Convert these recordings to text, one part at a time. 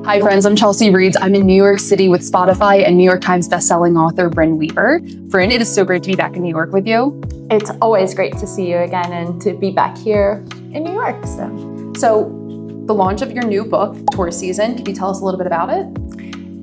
Hi friends, I'm Chelsea Reeds. I'm in New York City with Spotify and New York Times bestselling author Brynne Weaver. Brynne, it is so great to be back in New York with you. It's always great to see you again and to be back here in New York. So the launch of your new book, Tourist Season, can you tell us a little bit about it?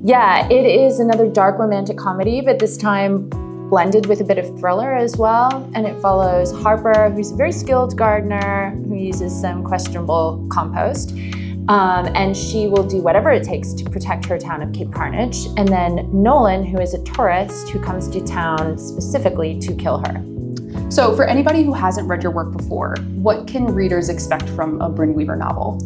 Yeah, it is another dark romantic comedy, but this time blended with a bit of thriller as well. And it follows Harper, who's a very skilled gardener who uses some questionable compost. And she will do whatever it takes to protect her town of Cape Carnage. And then Nolan, who is a tourist who comes to town specifically to kill her. So for anybody who hasn't read your work before, what can readers expect from a Brynne Weaver novel?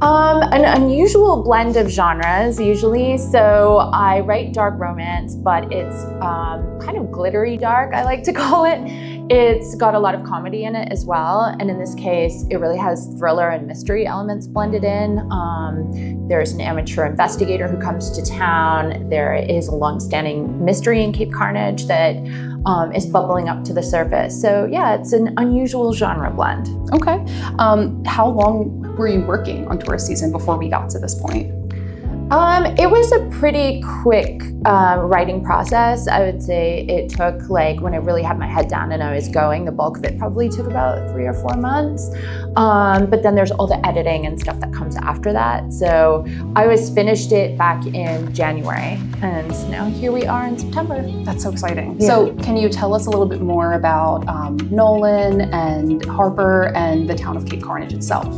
An unusual blend of genres usually. So I write dark romance, but it's kind of glittery dark, I like to call it. It's got a lot of comedy in it as well. And in this case, it really has thriller and mystery elements blended in. There's an amateur investigator who comes to town. There is a long-standing mystery in Cape Carnage that is bubbling up to the surface. So yeah, it's an unusual genre blend. Okay. How long were you working on Tourist Season before we got to this point? It was a pretty quick writing process. I would say it took, like, when I really had my head down and I was going, the bulk of it probably took about 3 or 4 months. But then there's all the editing and stuff that comes after that. So I finished it back in January, and now here we are in September. That's so exciting. Yeah. So can you tell us a little bit more about Nolan and Harper and the town of Cape Carnage itself?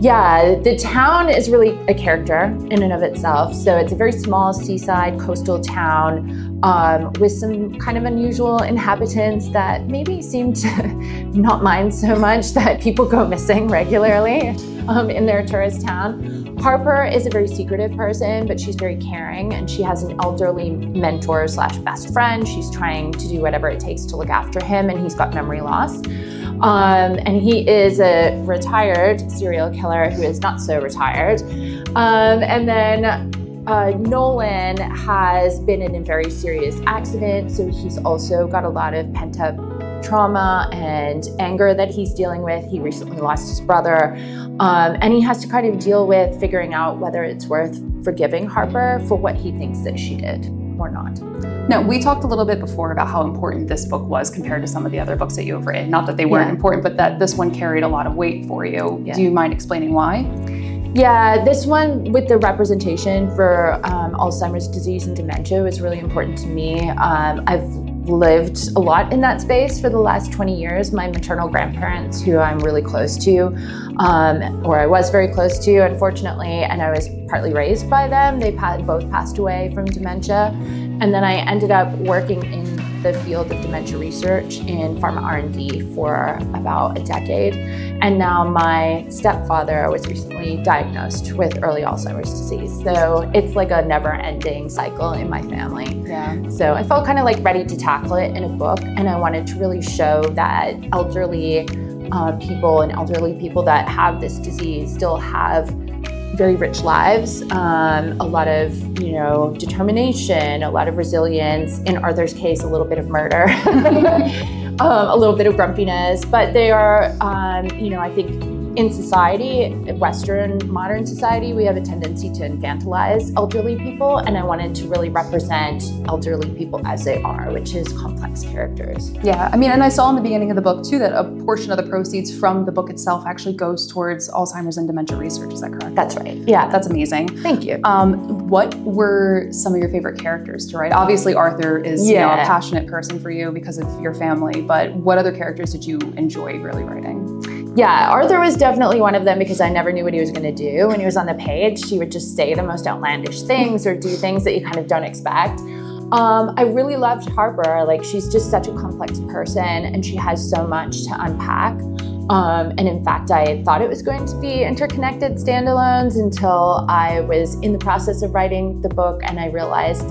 Yeah, the town is really a character in and of itself. So it's a very small seaside coastal town with some kind of unusual inhabitants that maybe seem to not mind so much that people go missing regularly in their tourist town. Harper is a very secretive person, but she's very caring, and she has an elderly mentor / best friend. She's trying to do whatever it takes to look after him, and he's got memory loss. And he is a retired serial killer who is not so retired. And then Nolan has been in a very serious accident, so he's also got a lot of pent-up trauma and anger that he's dealing with. He recently lost his brother, and he has to kind of deal with figuring out whether it's worth forgiving Harper for what he thinks that she did or not. Now, we talked a little bit before about how important this book was compared to some of the other books that you have written. Not that they weren't important, but that this one carried a lot of weight for you. Yeah. Do you mind explaining why? Yeah, this one with the representation for Alzheimer's disease and dementia was really important to me. I've lived a lot in that space for the last 20 years. My maternal grandparents, who I'm really close to, or I was very close to, unfortunately, and I was partly raised by them. They both passed away from dementia. And then I ended up working in the field of dementia research in pharma R&D for about a decade. And now my stepfather was recently diagnosed with early Alzheimer's disease. So it's like a never-ending cycle in my family. Yeah. So I felt kind of like ready to tackle it in a book, and I wanted to really show that elderly people and elderly people that have this disease still have very rich lives, a lot of, determination, a lot of resilience, in Arthur's case, a little bit of murder, a little bit of grumpiness, but they are, I think in society, Western modern society, we have a tendency to infantilize elderly people, and I wanted to really represent elderly people as they are, which is complex characters. Yeah, and I saw in the beginning of the book too that a portion of the proceeds from the book itself actually goes towards Alzheimer's and dementia research. Is that correct? That's right. Yeah, that's amazing. Thank you. What were some of your favorite characters to write? Obviously, Arthur is a passionate person for you because of your family, but what other characters did you enjoy really writing? Yeah, Arthur was definitely one of them because I never knew what he was going to do. When he was on the page, he would just say the most outlandish things or do things that you kind of don't expect. I really loved Harper. Like, she's just such a complex person, and she has so much to unpack. And in fact, I thought it was going to be interconnected standalones until I was in the process of writing the book, and I realized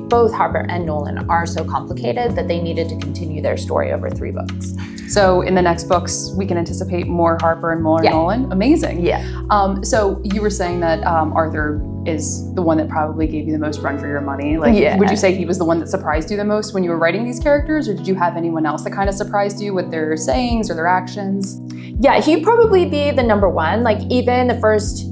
both Harper and Nolan are so complicated that they needed to continue their story over 3 books. So in the next books, we can anticipate more Harper and more Nolan? Amazing. Yeah. So you were saying that Arthur is the one that probably gave you the most run for your money. Would you say he was the one that surprised you the most when you were writing these characters, or did you have anyone else that kind of surprised you with their sayings or their actions? Yeah, he'd probably be the number one. Like, even the first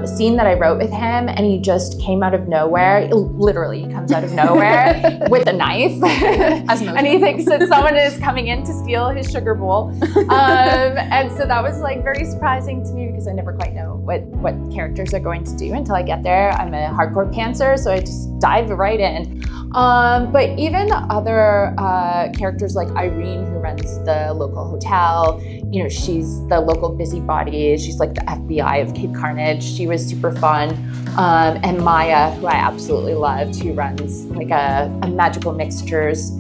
scene that I wrote with him, and he just came out of nowhere. Literally, he comes out of nowhere with a knife, and he thinks that someone is coming in to steal his sugar bowl. And so that was like very surprising to me because I never quite know what characters are going to do until I get there. I'm a hardcore pantser, so I just dive right in. But even other characters like Irene, who runs the local hotel, you know, she's the local busybody. She's like the FBI of Cape Carnage. She was super fun. And Maya, who I absolutely loved, who runs like a magical mixtures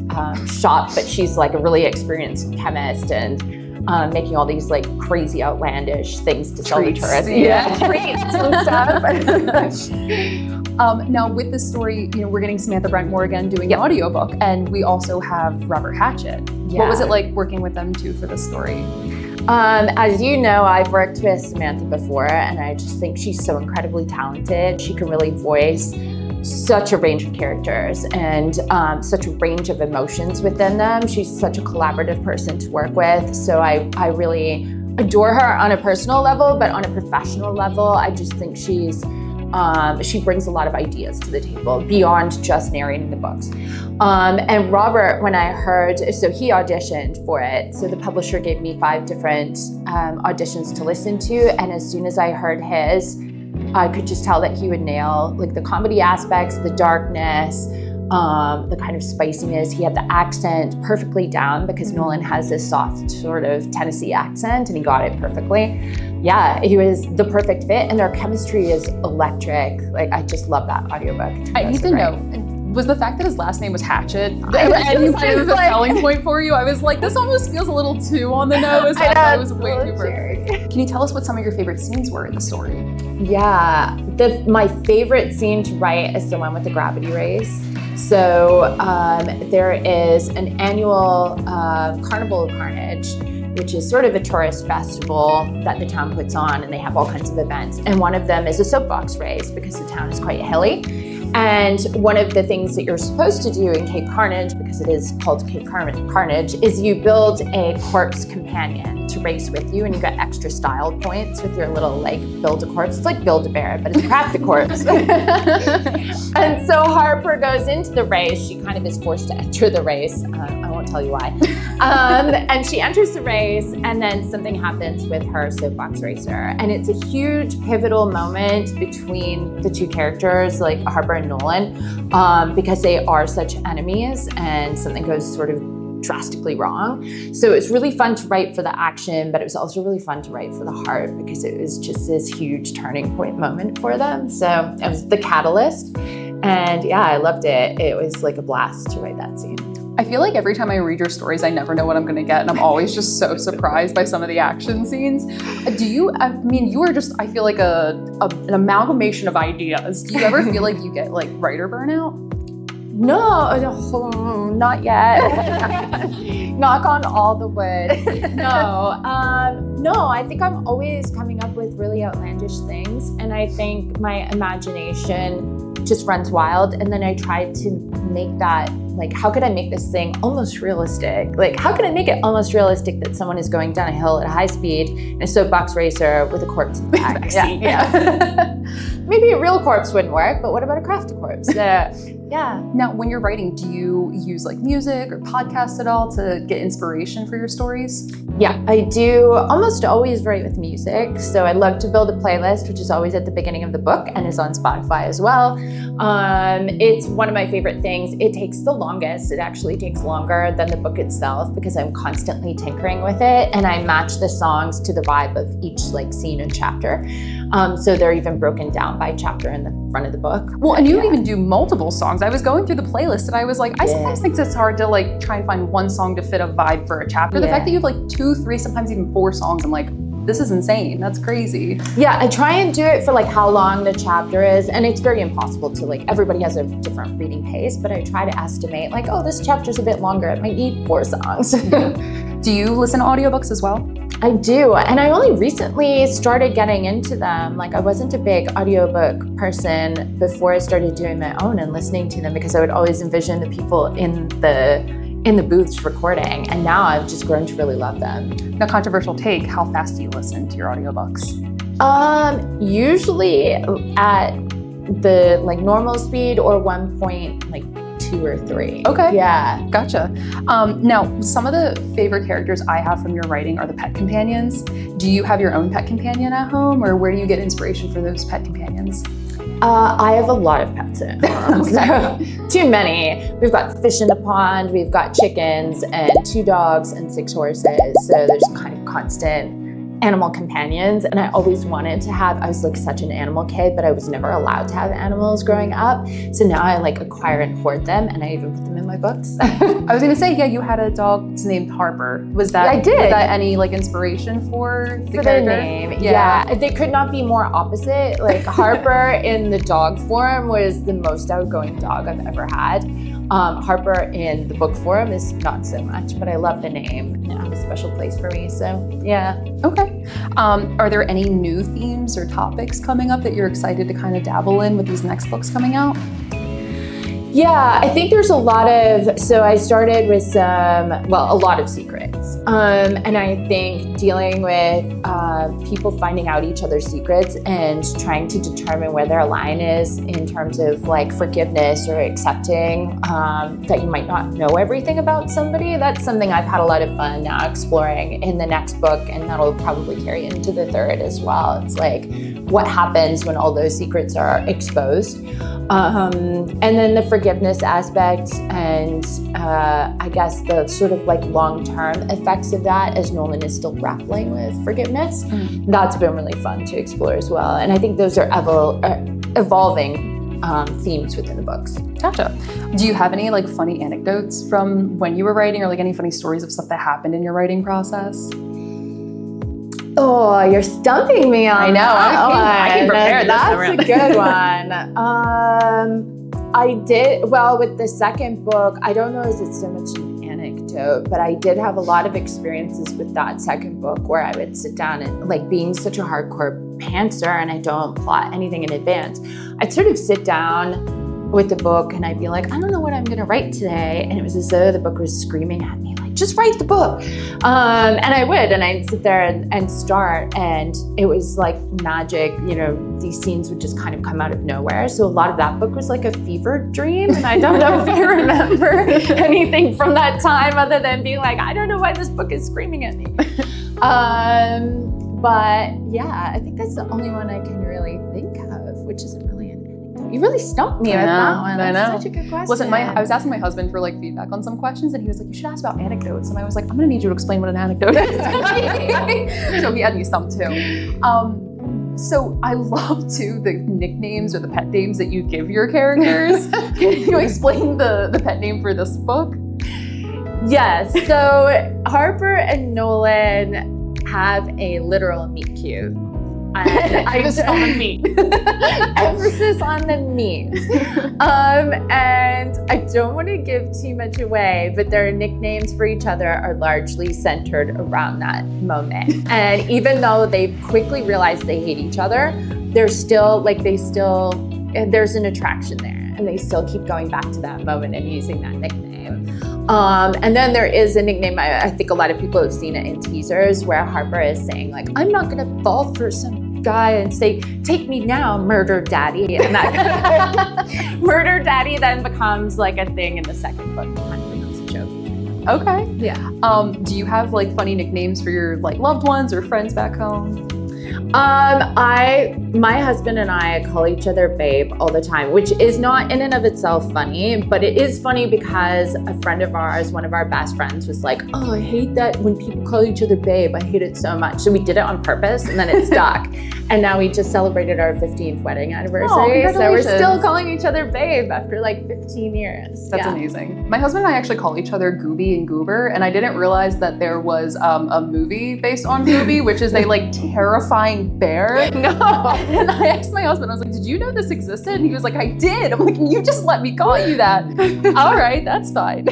shop, but she's like a really experienced chemist and making all these like crazy outlandish things to sell to tourists. Yeah, treats and stuff. Now with this story, you know, we're getting Samantha Brent-Moore again doing the audiobook, and we also have Robert Hatchett. Yeah. What was it like working with them too for this story? As you know, I've worked with Samantha before, and I just think she's so incredibly talented. She can really voice such a range of characters and such a range of emotions within them. She's such a collaborative person to work with. So I really adore her on a personal level, but on a professional level, I just think she brings a lot of ideas to the table beyond just narrating the books. And Robert, when I heard, so he auditioned for it. So the publisher gave me 5 different auditions to listen to. And as soon as I heard his, I could just tell that he would nail like the comedy aspects, the darkness, the kind of spiciness. He had the accent perfectly down because Nolan has this soft sort of Tennessee accent, and he got it perfectly. Yeah, he was the perfect fit, and their chemistry is electric. Like, I just love that audiobook. I need to know, was the fact that his last name was Hatchett any kind of a selling point for you? I was like, this almost feels a little too on the nose. I thought it was way too perfect. Can you tell us what some of your favorite scenes were in the story? Yeah, my favorite scene to write is the one with the gravity race. So there is an annual Carnival of Carnage, which is sort of a tourist festival that the town puts on, and they have all kinds of events. And one of them is a soapbox race because the town is quite hilly. And one of the things that you're supposed to do in Cape Carnage, because it is called Cape Carnage, is you build a corpse companion to race with you, and you get extra style points with your little like Build-A-Corpse. It's like Build-A-Bear, but it's Craft-A-Corpse. And so Harper goes into the race. She kind of is forced to enter the race. I won't tell you why. And she enters the race, and then something happens with her soapbox racer. And it's a huge pivotal moment between the two characters, like Harper and Nolan, because they are such enemies, and something goes sort of drastically wrong. So it's really fun to write for the action, but it was also really fun to write for the heart because it was just this huge turning point moment for them. So it was the catalyst. And yeah, I loved it. It was like a blast to write that scene. I feel like every time I read your stories, I never know what I'm going to get, and I'm always just so surprised by some of the action scenes. You are just, I feel like an amalgamation of ideas. Do you ever feel like you get like writer burnout? No, not yet. Knock on all the wood. No, I think I'm always coming up with really outlandish things, and I think my imagination just runs wild, and then I try to make that, like, how could I make this thing almost realistic? Like, how can I make it almost realistic that someone is going down a hill at a high speed in a soapbox racer with a corpse in the back? Yeah. Maybe a real corpse wouldn't work, but what about a Craft-A-Corpse? Yeah. Now, when you're writing, do you use like music or podcasts at all to get inspiration for your stories? Yeah, I do almost always write with music. So I love to build a playlist, which is always at the beginning of the book and is on Spotify as well. It's one of my favorite things. It takes the longest. It actually takes longer than the book itself because I'm constantly tinkering with it, and I match the songs to the vibe of each like scene and chapter. So they're even broken down by chapter in the front of the book. Well, and you even do multiple songs. I was going through the playlist and I was like, I sometimes think it's hard to like try and find one song to fit a vibe for a chapter. The fact that you have like 2, 3, sometimes even 4 songs, I'm like, this is insane. That's crazy. Yeah, I try and do it for like how long the chapter is, and it's very impossible to like, everybody has a different reading pace, but I try to estimate like, oh, this chapter's a bit longer. It might need 4 songs. Do you listen to audiobooks as well? I do, and I only recently started getting into them. Like, I wasn't a big audiobook person before I started doing my own and listening to them because I would always envision the people in the booths recording, and now I've just grown to really love them. Now, controversial take, how fast do you listen to your audiobooks? Usually at the like normal speed or 1.2 or 3. Okay. Yeah. Gotcha. Now, some of the favorite characters I have from your writing are the pet companions. Do you have your own pet companion at home, or where do you get inspiration for those pet companions? I have a lot of pets at home. So, too many. We've got fish in the pond, we've got chickens, and 2 dogs and 6 horses. So there's kind of constant animal companions. And I always wanted to have, I was like such an animal kid, but I was never allowed to have animals growing up. So now I like acquire and hoard them, and I even put them in my books. I was gonna say, yeah, you had a dog named Harper. Was that, I did. Was that any like inspiration for the For character? their name, yeah. They could not be more opposite. Like Harper in the dog form was the most outgoing dog I've ever had. Harper in the book form is not so much, but I love the name. It has a special place for me, so yeah. Okay. Are there any new themes or topics coming up that you're excited to kind of dabble in with these next books coming out? Yeah, I think there's a lot of, so I started with a lot of secrets. And I think dealing with people finding out each other's secrets and trying to determine where their line is in terms of like forgiveness or accepting that you might not know everything about somebody. That's something I've had a lot of fun now exploring in the next book, and that'll probably carry into the third as well. It's like, what happens when all those secrets are exposed? And then the forgiveness aspect and I guess the sort of like long-term effects of that as Nolan is still grappling with forgiveness. That's been really fun to explore as well. And I think those are evolving themes within the books. Gotcha. Do you have any like funny anecdotes from when you were writing, or like any funny stories of stuff that happened in your writing process? Oh, you're stumping me on I know. that I can prepare this. That's a good one. I did, well, with the second book, I don't know if it's so much an anecdote, but I did have a lot of experiences with that second book where I would sit down and like being such a hardcore pantser and I don't plot anything in advance, I'd sort of sit down with the book and I'd be like, I don't know what I'm gonna write today. And it was as though the book was screaming at me, like, just write the book. And I would, and I'd sit there and start, and it was like magic, you know, these scenes would just kind of come out of nowhere. So a lot of that book was like a fever dream. And I don't know if I remember anything from that time other than being like, I don't know why this book is screaming at me. But yeah, I think that's the only one I can really think of, which isn't really an anecdote. You really stumped me with that one. That's such a good question. Listen, I was asking my husband for like feedback on some questions, and he was like, you should ask about anecdotes. And I was like, I'm gonna need you to explain what an anecdote is. So he had me stumped too. So I love too the nicknames or the pet names that you give your characters. Can you explain the pet name for this book? Yes, so Harper and Nolan have a literal meet cute. Emphasis on the meat. Emphasis on the meat. And I don't want to give too much away, but their nicknames for each other are largely centered around that moment. And even though they quickly realize they hate each other, there's an attraction there, and they still keep going back to that moment and using that nickname. And then there is a nickname, I think a lot of people have seen it in teasers, where Harper is saying like, I'm not gonna fall for some guy and say, take me now, murder daddy. And that murder daddy then becomes like a thing in the second book, kind of becomes a joke. Okay. Yeah. Do you have like funny nicknames for your like loved ones or friends back home? My husband and I call each other babe all the time, which is not in and of itself funny, but it is funny because a friend of ours, one of our best friends, was like, oh, I hate that when people call each other babe. I hate it so much. So we did it on purpose, and then it stuck. And now we just celebrated our 15th wedding anniversary. Oh, so we're still calling each other babe after like 15 years. That's amazing. My husband and I actually call each other Gooby and Goober, and I didn't realize that there was a movie based on Gooby, which is a like terrifying bear. No. And I asked my husband, I was like, did you know this existed? And he was like, I did. I'm like, you just let me call you that. All right, that's fine.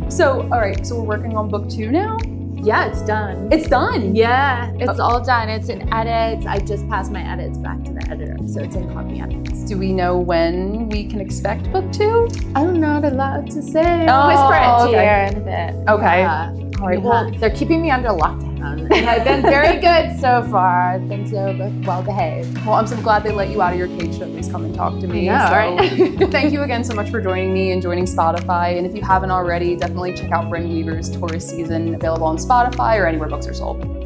So, all right, so we're working on book 2 now? Yeah, it's done. It's done? Yeah, it's all done. It's in edits. I just passed my edits back to the editor, so it's in copy edits. Do we know when we can expect book 2? I'm not allowed to say. Oh, I'll whisper it to okay. you in a bit. Okay. Yeah. All right, well, they're keeping me under lockdown, and I've been very good so far. I've been so well behaved. well, I'm so glad they let you out of your cage to at least come and talk to me. Yeah, so right. thank you again so much for joining me and joining Spotify. And if you haven't already, definitely check out Brynne Weaver's Taurus season, available on Spotify or anywhere books are sold.